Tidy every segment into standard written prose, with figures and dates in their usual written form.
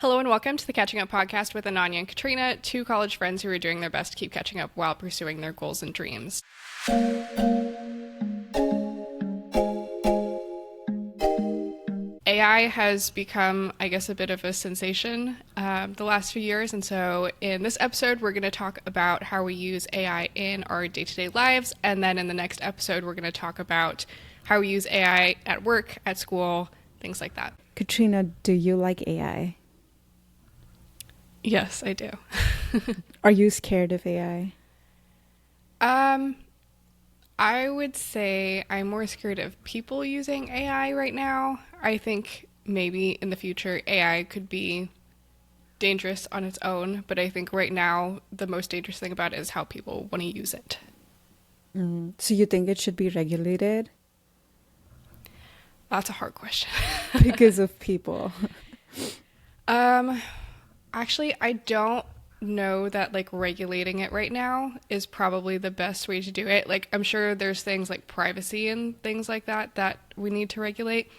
Hello and welcome to the Catching Up podcast with Ananya and Katrina, two college friends who are doing their best to keep catching up while pursuing their goals and dreams. AI has become, I guess, a bit of a sensation the last few years. And so in this episode, we're going to talk about how we use AI in our day-to-day lives. And then in the next episode, we're going to talk about how we use AI at work, at school, things like that. Katrina, do you like AI? Yes, I do. Are you scared of AI? I would say I'm more scared of people using AI right now. I think maybe in the future AI could be dangerous on its own, but I think right now the most dangerous thing about it is how people want to use it. So you think it should be regulated That's a hard question. because of people? Um, Actually, I don't know that like regulating it right now is probably the best way to do it. Like I'm sure there's things like privacy and things like that that we need to regulate.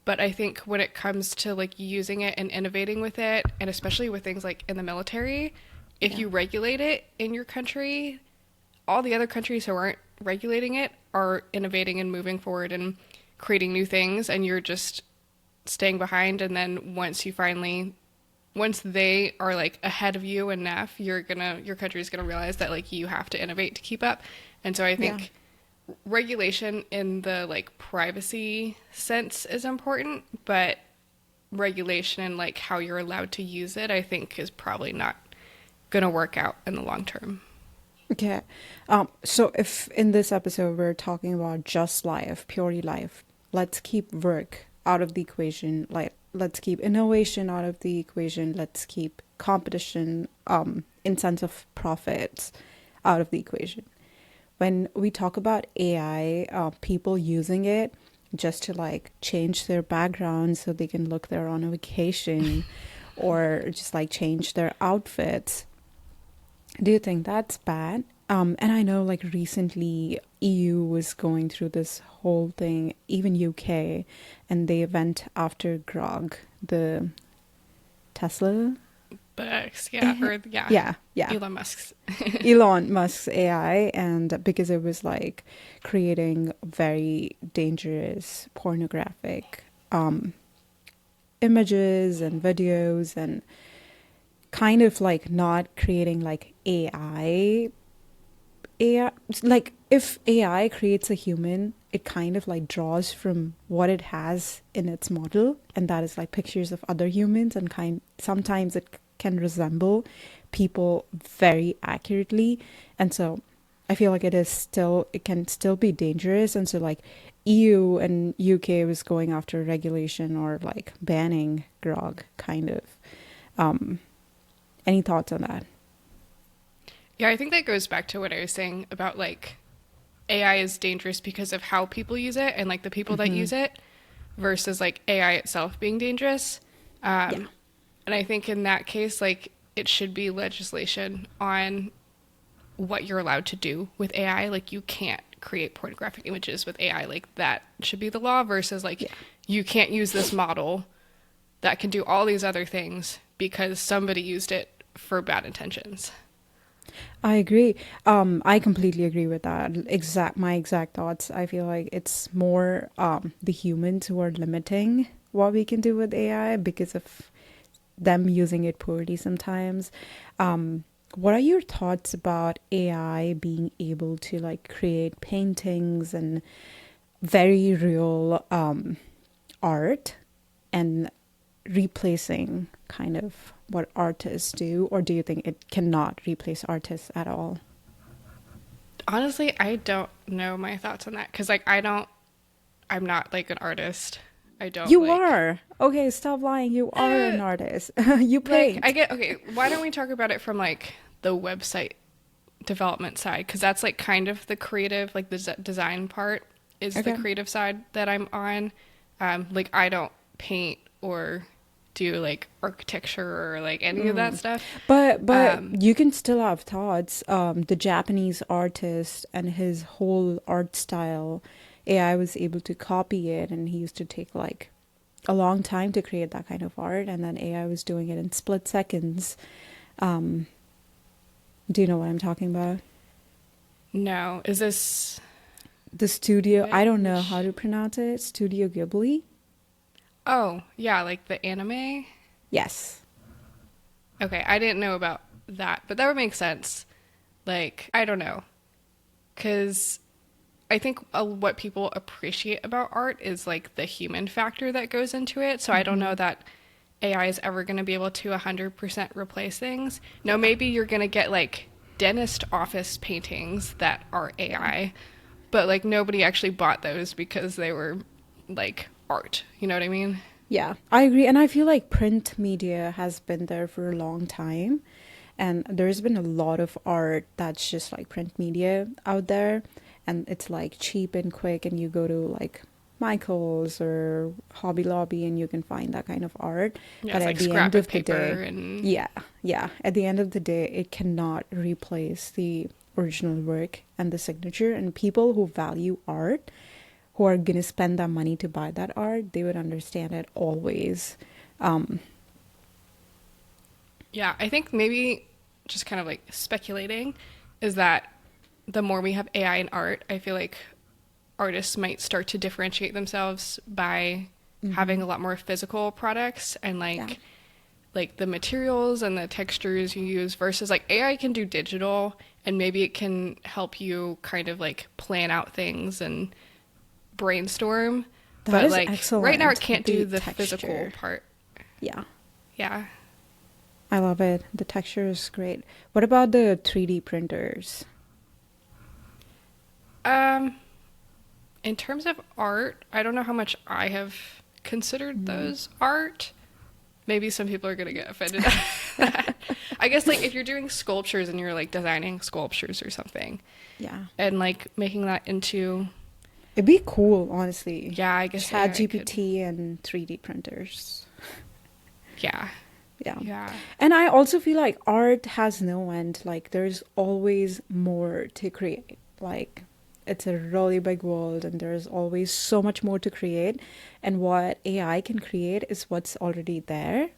But I think when it comes to like using it and innovating with it, and especially with things like in the military, if Yeah. you regulate it in your country, all the other countries who aren't regulating it are innovating and moving forward and creating new things, and you're just staying behind. And then once they are like ahead of you enough, your country's gonna realize that like you have to innovate to keep up. And so I Yeah. think regulation in the like privacy sense is important, but regulation in like how you're allowed to use it, I think is probably not gonna work out in the long term. Okay. So if in this episode we're talking about just life, purely life, let's keep work out of the equation. Like let's keep innovation out of the equation. Let's keep competition, in sense of profits out of the equation. When we talk about AI, people using it just to like change their background so they can look there on a vacation or just like change their outfits. Do you think that's bad? And I know like recently EU was going through this whole thing, even UK, and they went after Grog, the Tesla. But yeah, or yeah, Yeah, yeah. Elon Musk's. Elon Musk's AI, and because it was like creating very dangerous pornographic images and videos and kind of like not creating like AI, like if AI creates a human, it kind of like draws from what it has in its model, and that is like pictures of other humans, and sometimes it can resemble people very accurately. And so I feel like it can still be dangerous. And so like EU and UK was going after regulation or like banning grog kind of. Um, any thoughts on that? Yeah, I think that goes back to what I was saying about like AI is dangerous because of how people use it and like the people that use it versus like AI itself being dangerous. Yeah. And I think in that case, like it should be legislation on what you're allowed to do with AI. Like you can't create pornographic images with AI. Like that should be the law versus like Yeah. you can't use this model that can do all these other things because somebody used it for bad intentions. I agree. I completely agree with that. My exact thoughts. I feel like it's more the humans who are limiting what we can do with AI because of them using it poorly sometimes. What are your thoughts about AI being able to like create paintings and very real art and replacing kind of what artists do, or do you think it cannot replace artists at all? Honestly, I don't know my thoughts on that because like I'm not like an artist. I don't You like are. Okay, stop lying. You are uh, an artist. You like I paint. get okay, why don't we talk about it from like the website development side because that's like kind of the creative like the design part is the Okay. creative side that I'm on. Like I don't paint or do like architecture or like any of that stuff. But Um, you can still have thoughts. The Japanese artist and his whole art style, AI was able to copy it, and he used to take like a long time to create that kind of art, and then AI was doing it in split seconds. Um, do you know what I'm talking about? No. Is this The studio, I don't know how which? to pronounce it. Studio Ghibli? Oh, yeah, like the anime. Yes. Okay, I didn't know about that, but that would make sense. Like, I don't know. Because I think what people appreciate about art is like the human factor that goes into it. So I don't know Hmm. that AI is ever going to be able to 100% replace things. No, Yeah. maybe you're going to get like dentist office paintings that are Yeah. AI, but like nobody actually bought those because they were like art. You know what I mean? Yeah, I agree. And I feel like print media has been there for a long time. And there's been a lot of art that's just like print media out there. And it's like cheap and quick. And you go to like Michael's or Hobby Lobby and you can find that kind of art. Yeah, But it's at like the end scrapbook of the day, paper and yeah, yeah. At the end of the day, it cannot replace the original work and the signature. And people who value art, who are going to spend that money to buy that art, they would understand it always. Um, yeah, I think maybe just kind of like speculating is that the more we have AI in art, I feel like artists might start to differentiate themselves by having mhm. a lot more physical products and Yeah, like the materials and the textures you use versus like AI can do digital and maybe it can help you kind of like plan out things and brainstorm, that but is like right now it excellent. can't The do the physical texture. part. Yeah, Yeah. I love it. The texture is great. What about the 3D printers? Um in terms of art, I don't know how much I have considered Mm. those art. Maybe some people are gonna get offended at that. I guess like if you're doing sculptures and you're like designing sculptures or something Yeah. and like making that into, It'd be cool, honestly. yeah, I guess Chat AI could, GPT and 3D printers. yeah, Yeah. yeah, And I also feel like art has no end. Like there's always more to create. Like it's a really big world and there's always so much more to create. And what AI can create is what's already there.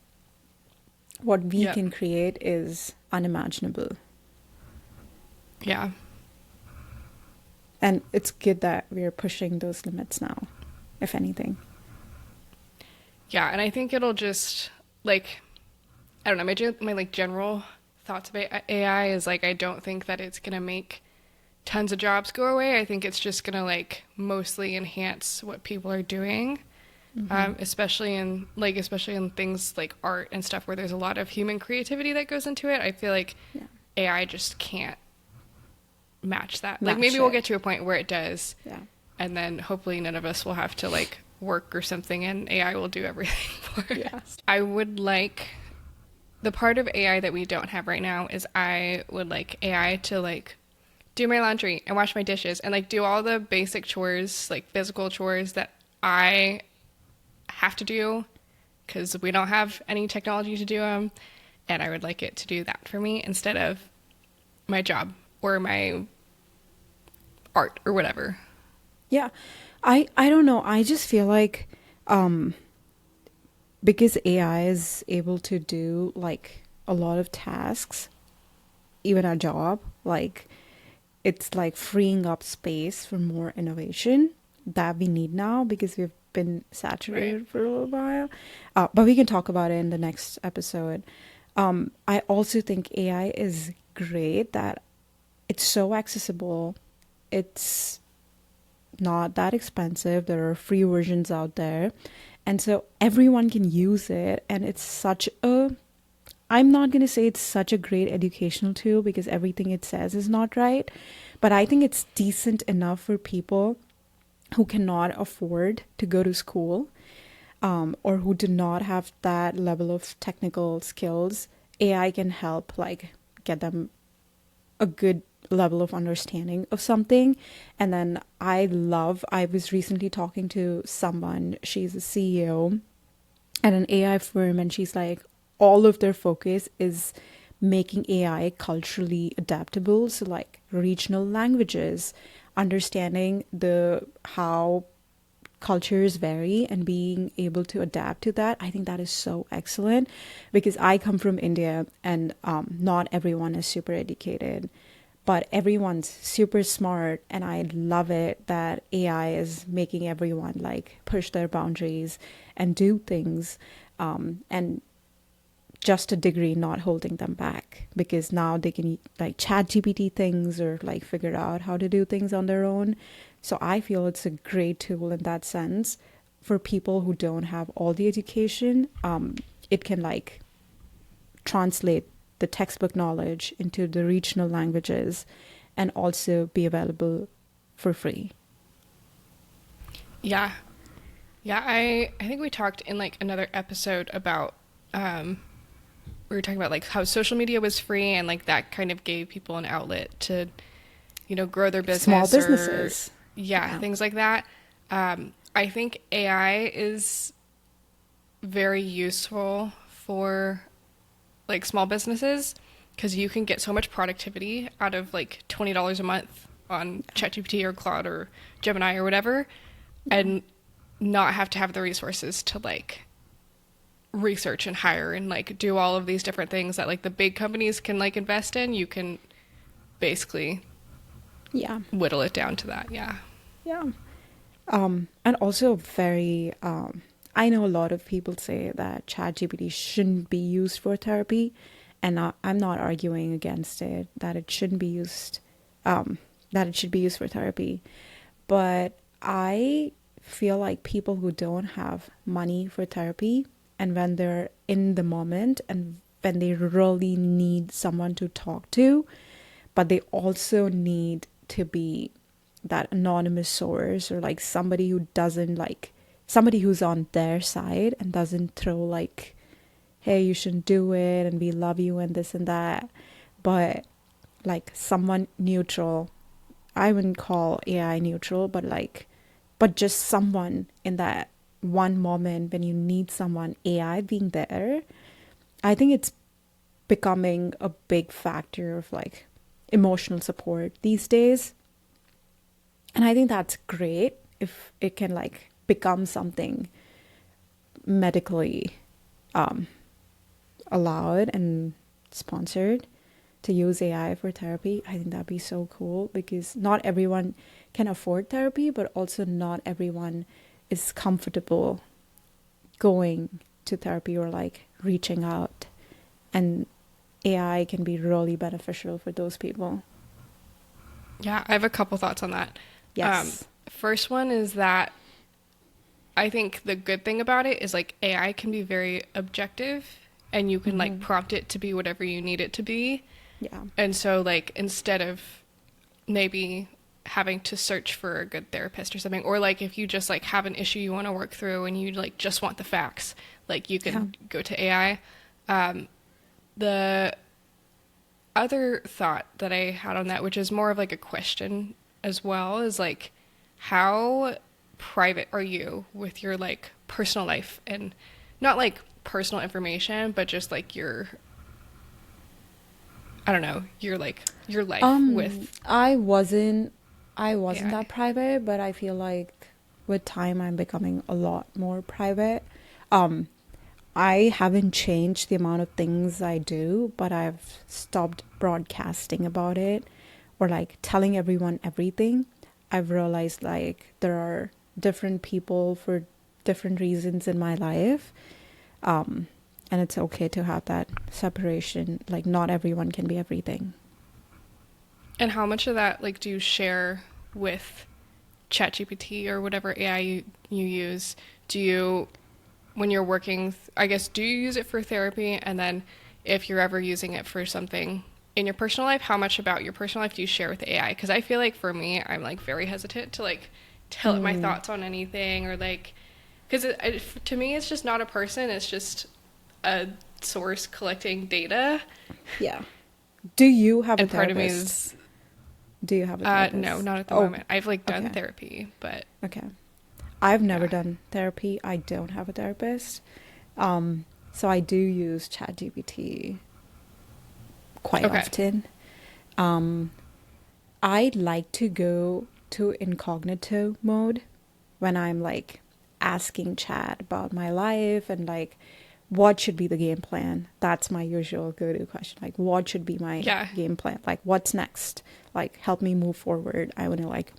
What we yep, can create is unimaginable. yeah, And it's good that we're pushing those limits now, if anything. yeah. And I think it'll just like, I don't know, my like general thoughts about AI is like, I don't think that it's gonna make tons of jobs go away. I think it's just gonna like mostly enhance what people are doing. Hmm. Especially in things like art and stuff where there's a lot of human creativity that goes into it. I feel like Yeah. AI just can't match that. Like Match maybe we'll it. get to a point where it does, Yeah. and then hopefully none of us will have to like work or something, and AI will do everything for Yeah. us. I would like the part of AI that we don't have right now is I would like AI to like do my laundry and wash my dishes and like do all the basic chores, like physical chores that I have to do because we don't have any technology to do them. And I would like it to do that for me instead of my job or my art or whatever. Yeah. I don't know. I just feel like um because AI is able to do like a lot of tasks, even our job, like it's like freeing up space for more innovation that we need now because we've been Right. saturated for a little while. But we can talk about it in the next episode. I also think AI is great that it's so accessible. It's not that expensive. There are free versions out there. And so everyone can use it. And it's such a, I'm not going to say it's such a great educational tool because everything it says is not right. But I think it's decent enough for people who cannot afford to go to school, or who do not have that level of technical skills. AI can help like get them a good level of understanding of something. And then I was recently talking to someone, she's a CEO at an AI firm, and she's like, all of their focus is making AI culturally adaptable. So, like regional languages, understanding the how cultures vary and being able to adapt to that, I think that is so excellent because I come from India and not everyone is super educated, but everyone's super smart. And I love it that AI is making everyone like push their boundaries and do things. And just a degree not holding them back because now they can like chat GPT things or like figure out how to do things on their own. So I feel it's a great tool in that sense for people who don't have all the education. It can like translate the textbook knowledge into the regional languages and also be available for free. Yeah. Yeah, I think we talked in like another episode about we were talking about like how social media was free and like that kind of gave people an outlet to, grow their Small business or businesses. yeah, Yeah. things like that. I think AI is very useful for like small businesses because you can get so much productivity out of like $20 a month on ChatGPT or Claude or Gemini or whatever, Yeah. and not have to have the resources to like research and hire and like do all of these different things that like the big companies can like invest in. You can basically Yeah. whittle it down to that. Yeah. Yeah. And also very, I know a lot of people say that ChatGPT shouldn't be used for therapy, and I'm not arguing against it that it shouldn't be used, that it should be used for therapy. But I feel like people who don't have money for therapy, and when they're in the moment and when they really need someone to talk to, but they also need to be that anonymous source or like somebody who doesn't like somebody who's on their side and doesn't throw like, hey, you shouldn't do it and we love you and this and that, but like someone neutral. I wouldn't call AI neutral, but like, but just someone in that one moment when you need someone, AI being there. I think it's becoming a big factor of like emotional support these days. And I think that's great if it can like become something medically um, allowed and sponsored to use AI for therapy. I think that'd be so cool because not everyone can afford therapy, but also not everyone is comfortable going to therapy or like reaching out. And AI can be really beneficial for those people. Yeah, I have a couple thoughts on that. Yes. First one is that I think the good thing about it is like AI can be very objective and you can like Hmm. prompt it to be whatever you need it to be. Yeah. And so like instead of maybe having to search for a good therapist or something, or like if you just like have an issue you want to work through and you like just want the facts, like you Yeah. can go to AI. The other thought that I had on that, which is more of like a question as well, is like how private are you with your like personal life and not like personal information, but just like your I don't know, your life with I wasn't that AI. private, but I feel like with time I'm becoming a lot more private. Um, I haven't changed the amount of things I do, but I've stopped broadcasting about it or like telling everyone everything. I've realized like there are different people for different reasons in my life. Um, and it's okay to have that separation. Like, not everyone can be everything. And how much of that like do you share with ChatGPT or whatever AI you use? Do you when you're working, I guess, do you use it for therapy? And then if you're ever using it for something in your personal life, how much about your personal life do you share with AI? Because I feel like for me, I'm like very hesitant to like tell it my Mm, thoughts on anything or like, because to me, it's just not a person, it's just a source collecting data. yeah. Do you have a And part of me therapist? is, Do you have a no, therapist? not at the Oh, moment. I've like done okay. therapy, but Okay. I've never yeah. done therapy. I don't have a therapist. Um, so I do use ChatGPT quite Okay. often. Um, I like to go to incognito mode. when I'm like asking chat about my life and like what should be the game plan. That's my usual go-to question. Like, what should be my Yeah. game plan? Like, what's next? Like, help me move forward. I want to like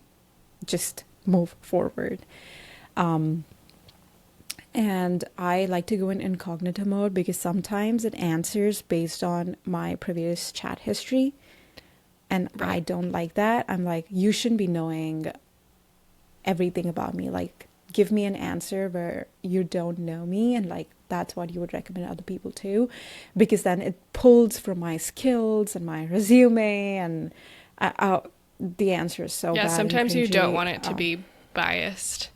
just move forward. Um, and I like to go in incognito mode because sometimes it answers based on my previous chat history. And I Right. don't like that. I'm like, you shouldn't be knowing everything about me. Like, give me an answer where you don't know me, and like that's what you would recommend other people too, because then it pulls from my skills and my resume, and the answer is so Yeah, bad and sometimes you don't cringy. want it to be biased.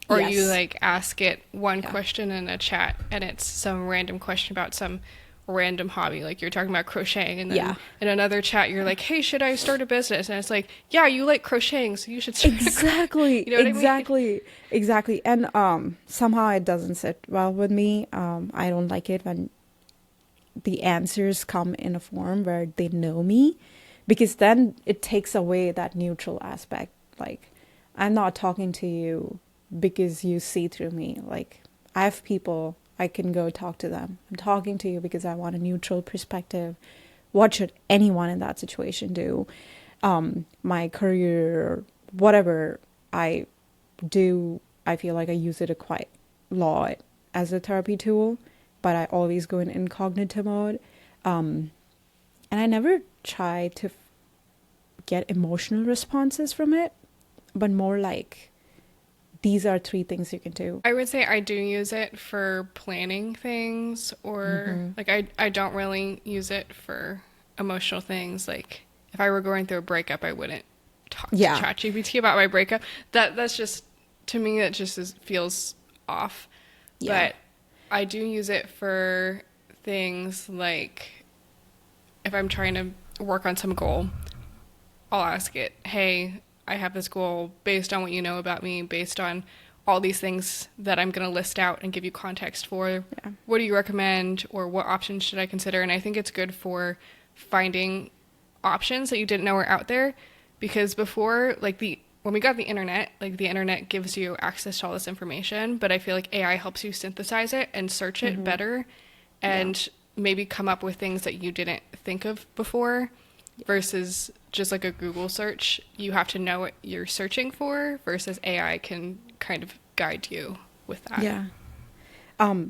Or you Yes, like ask it one yeah, question in a chat and it's some random question about some random hobby. Like you're talking about crocheting and yeah. then in another chat you're like, "Hey, should I start a business?" And it's like, "Yeah, you like crocheting, so you should start a Exactly, You know what I mean? exactly. And somehow it doesn't sit well with me. I don't like it when the answers come in a form where they know me, because then it takes away that neutral aspect. Like, I'm not talking to you because you see through me. Like, I have people, I can go talk to them. I'm talking to you because I want a neutral perspective. What should anyone in that situation do? My career, whatever I do, I feel like I use it a quite lot as a therapy tool, but I always go in incognito mode. Um, and I never try to get emotional responses from it, but more like, these are three things you can do. I would say I do use it for planning things or Mm-hmm. like I don't really use it for emotional things. Like if I were going through a breakup, I wouldn't talk to Yeah, ChatGPT about my breakup. That's just to me that just feels off. yeah, But I do use it for things like if I'm trying to work on some goal, I'll ask it, "Hey, I have this goal based on what you know about me, based on all these things that I'm going to list out and give you context for. yeah. What do you recommend or what options should I consider?" And I think it's good for finding options that you didn't know were out there because before like the when we got the internet, like the internet gives you access to all this information, but I feel like AI helps you synthesize it and search it Mm-hmm. better Yeah, and maybe come up with things that you didn't think of before yeah, versus just like a Google search. You have to know what you're searching for versus AI can kind of guide you with that. yeah.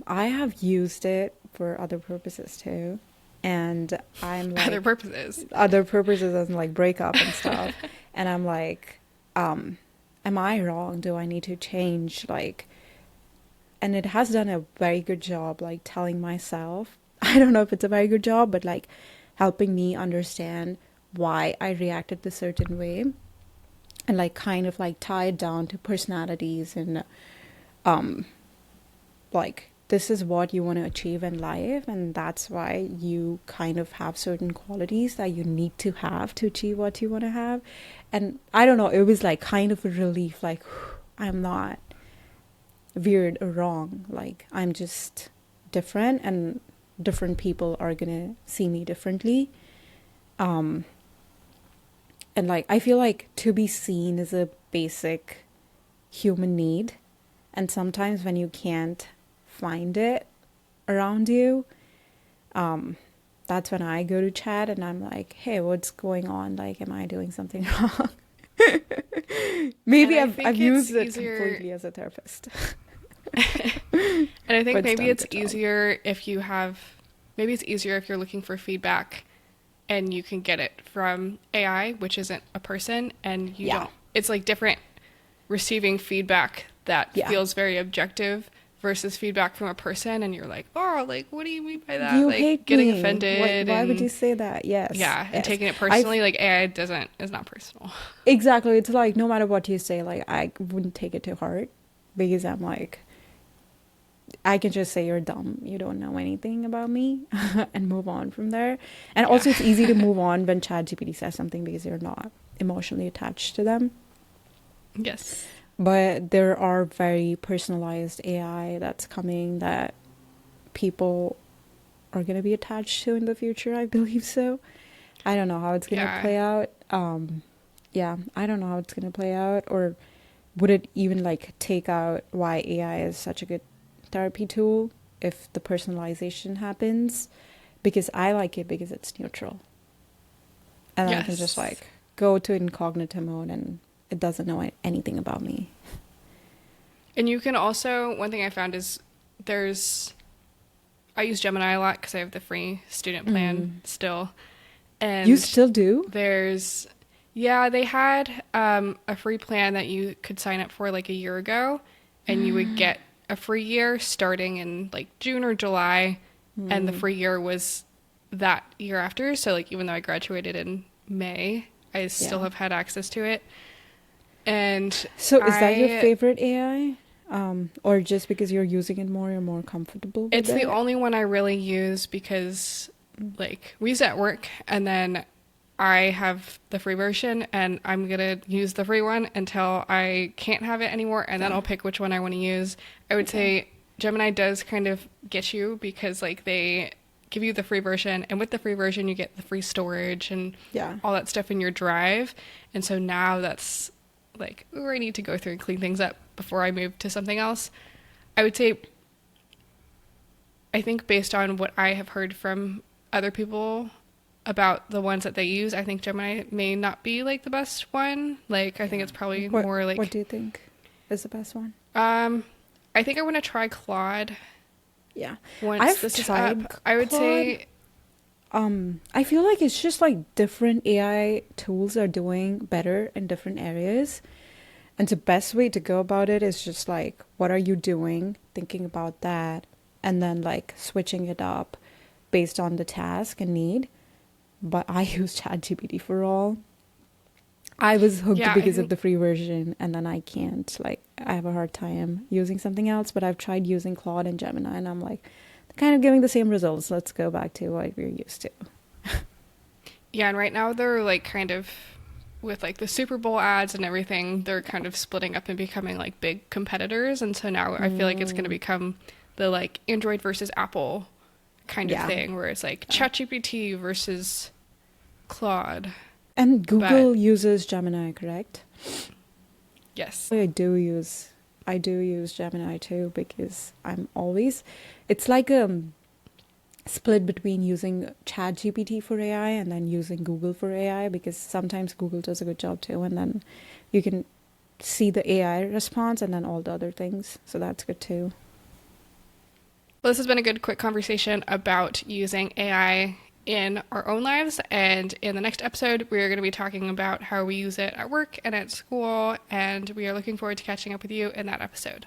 I have used it for other purposes too, and I'm Other like, purposes. other purposes as in like breakup and stuff. And I'm like, am I wrong? Do I need to change? Like, and it has done a very good job, like telling myself, I don't know if it's a very good job, but like helping me understand why I reacted a certain way, and like kind of like tie it down to personalities, and um like, this is what you want to achieve in life, and that's why you kind of have certain qualities that you need to have to achieve what you want to have. And I don't know, it was like kind of a relief, like, I'm not weird or wrong, like I'm just different, and different people are gonna see me differently. um and like, I feel like to be seen is a basic human need, and sometimes when you can't find it around you, um that's when I go to chat and I'm like, hey, what's going on? Like, am I doing something wrong? And Maybe I I've think it's used it easier completely as a therapist. and I think But it's maybe done a it's good job. easier if you have maybe it's easier if you're looking for feedback and you can get it from AI, which isn't a person, and you Yeah, don't it's like different receiving feedback that yeah. feels very objective versus feedback from a person and you're like, "Oh, like what do you mean by that?" You Like hate getting me. Why, offended why would you and say that? Yes, yeah, and yes. taking it I've personally like AI doesn't is not personal. exactly. It's like, no matter what you say, like, I wouldn't take it to heart, because I'm like, I can just say you're dumb. You don't know anything about me and move on from there. And Yeah. also, it's easy to move on when ChatGPT says something because you're not emotionally attached to them. Yes. But there are very personalized AI that's coming that people are going to be attached to in the future, I believe so. I don't know how it's going to Yeah. play out. Yeah, I don't know how it's going to play out, or would it even like take out why AI is such a good therapy tool if the personalization happens? Because I like it because it's neutral. And I can just Yes. like go to incognito mode and it doesn't know anything about me. And you can also, one thing I found is I use Gemini a lot because I have the free student plan Mm. still. You And still do? there's, yeah, they had a free plan that you could sign up for like a year ago, and you would get a free year starting in like June or July, and the Mm. free year was that year after. So, like, even though I graduated in May, I still Yeah. have had access to it. And So is that your I favorite AI? Or just because you're using it more, you're more comfortable with It's the it? only one I really use because, like, we use it at work, and then I have the free version, and I'm gonna use the free one until I can't have it anymore, and then Yeah. I'll pick which one I want to use. I would Okay. say Gemini does kind of get you because, like, they give you the free version, and with the free version, you get the free storage and Yeah. all that stuff in your drive. And so now that's like, ooh, I need to go through and clean things up before I move to something else. I would say I think based on what I have heard from other people about the ones that they use, I think Gemini may not be like the best one. Like I think Yeah. it's probably What more What like do you think is the best one? um I think I want to try Claude Yeah. once I've this is tried up. I would Claude. say I feel like it's just like different AI tools are doing better in different areas. And the best way to go about it is just like, what are you doing? Thinking about that. And then like switching it up based on the task and need. But I use ChatGPT for all. I was hooked yeah, I because of think the free version, and then I can't. Like, I have a hard time using something else, but I've tried using Claude and Gemini, and I'm like, kind of giving the same results. Let's go back to what we're used to. yeah, and right now they're like kind of with like the Super Bowl ads and everything, they're kind of splitting up and becoming like big competitors, and so now I feel like it's going to Mm, become the like Android versus Apple kind of yeah. thing where it's like Yeah. ChatGPT versus Claude. And But Google uses Gemini, correct? yes. I do use I do use Gemini too because I'm always it's like a split between using ChatGPT for AI and then using Google for AI because sometimes Google does a good job too and then you can see the AI response and then all the other things. So that's good too. Well, this has been a good quick conversation about using AI in our own lives. And in the next episode, we are going to be talking about how we use it at work and at school. And we are looking forward to catching up with you in that episode.